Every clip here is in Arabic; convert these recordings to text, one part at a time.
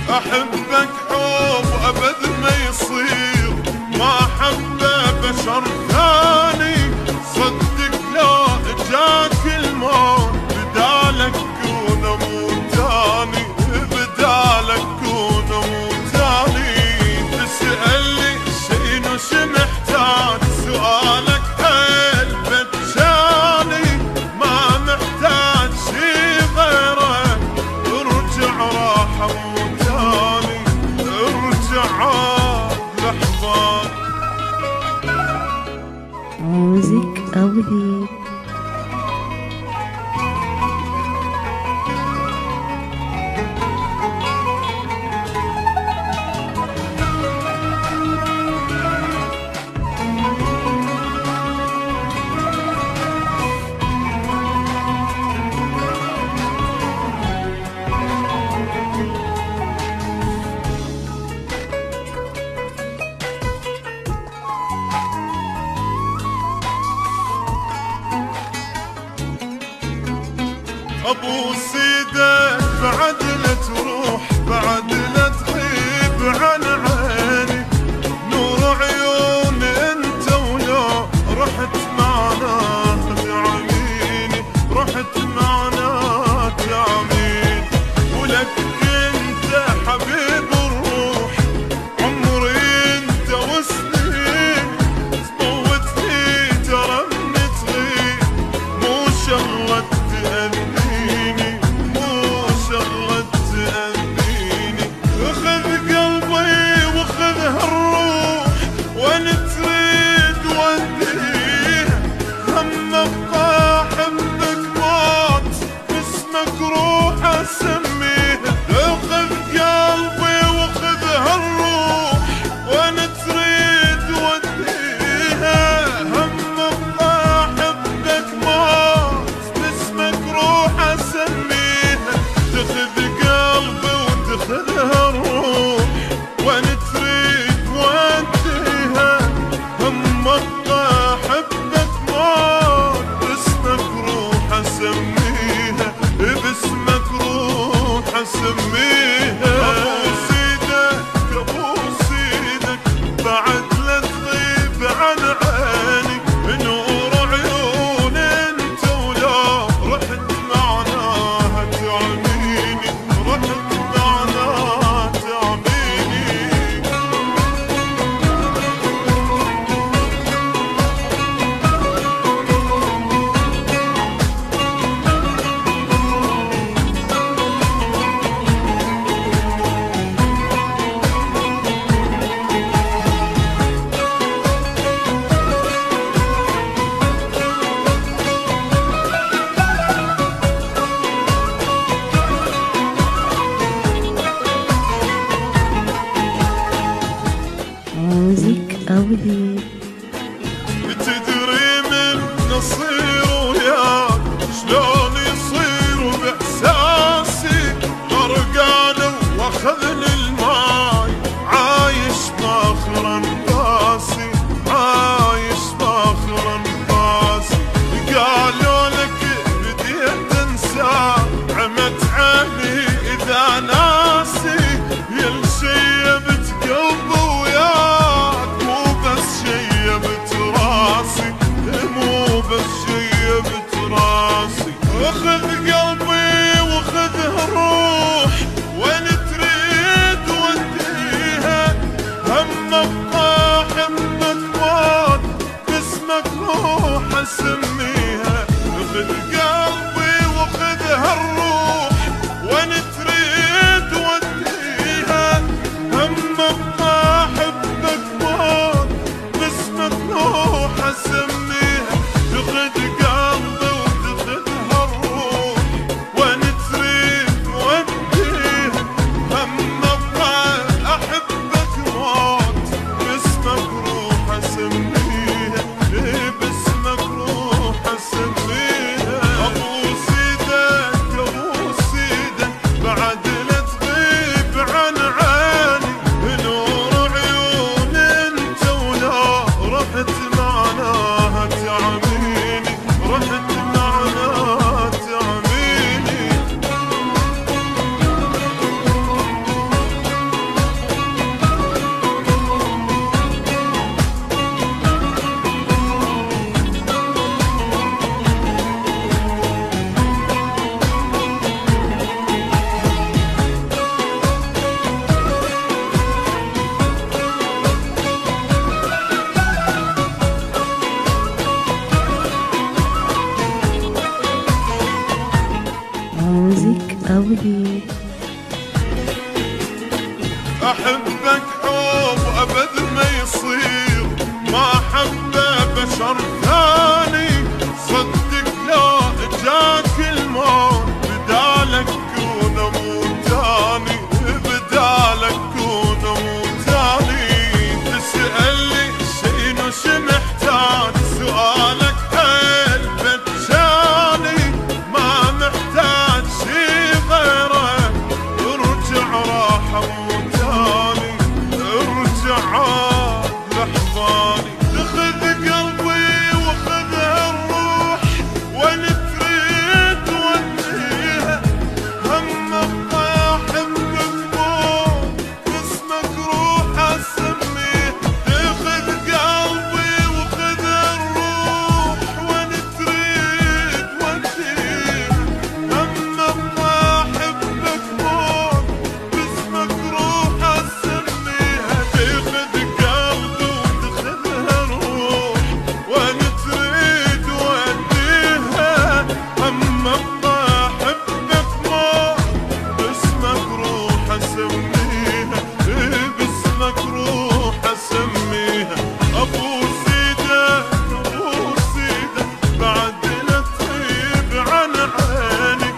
أحبك حب أبد ما يصير، ما حبه بشر ثاني. صدق لو جاك الموت بدالك كون موتاني، بدالك كون موتاني. تسألني شنو محتاج، سؤالك حيل بتجاني. ما محتاج شي غيره، ارجع راحة موتاني، ارجع لحظات. ميوزك أولي. ابوس ايدك بعد لا تروح، بعد لا تغيب عن عيني. نور عيون انت ولو رحت معنا تعميني، رحت معنا تعميني. ولك انت حبيب الروح، عمري انت وسنين. تموت في ترى من تغيب، مو شغلة تأذيني، مو شغلة تأذيني. خذ قلبي وخذ هالروح، وين تريد وديها. هم ابقى احبك موت، باسمك روح اسميها. خذ قلبي وخذ هالروح، وين تريد وديها. هم ابقى احبك موت، باسمك روح اسميها. تاخذ قلبي وتاخذها الروح، وين تريد وديها. هم ابقى احبك موت، باسمك روح اسميها، باسمك روح اسميها. ابوس ايدك ابوس ايدك بعد لا تغيب عن عيني. نور عيون انت ولو رحت معناها تعميني، رحت معناها تعميني. ميوزك أولي. تدري من نصير وياك، شلون يصير باحساسي. غرقان واخذني الماي، عايش باخر انفاسي، عايش باخر انفاسي. قالوا لك بديت انسى، عمت عيني اذا ناسي. يلشيبت قلبي وياك، مو بس شيبت راسي، مو بس شيبت راسي. اخذ قلبي وخذ الروح، وين تريد وديها. هم ابقى احبك موت، باسمك روح اسميها. اخذ قلبي وخذ هالروح، وين تريد وديها. هم ابقى احبك موت، باسمك روح اسميها. تاخذ قلبي وتاخذ هالروح، وين تريد وديها. هم ابقى احبك موت، باسمك روح اسميها، باسمك روح اسميها. ابوس ايدك ابوس ايدك بعد لا تغيب عن عيني. نور عيون انت ولو رحت معناها تعميني، رحت معناها تعميني. أبدي. أحبك حب أبد ما يصير، ما حبه بشر ثاني. صدق لو جاك الموت بدالك كون موتاني، بدالك كون موتاني. تسألني شنو محتاج، سؤالك حيل بتجاني. ما محتاج شي غيره، ارجع راح موتاني، ارجع لحظاني. تخذ قلبي وخذ الروح، وين تريد وديها. هم ابقى احبك موت، باسمك روح اسميه. تخذ قلبي وخذ الروح، وين تريد وديها. هم ابقى احبك موت، باسمك روح اسميها. تاخذ قلبي وتاخذها روح، وين تريد وديها. هم ابقى احبك موت، باسمك روح اسميها، باسمك روح اسميها. ابوس ايدك ابوس ايدك، بعد لا تغيب عن عيني.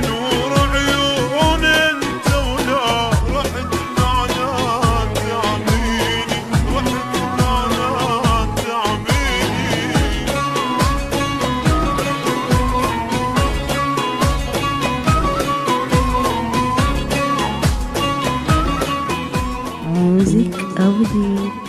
نور عيون انت ولا رحت معنا تعميني، رحت معنا تعميني. ميوزك أبدي.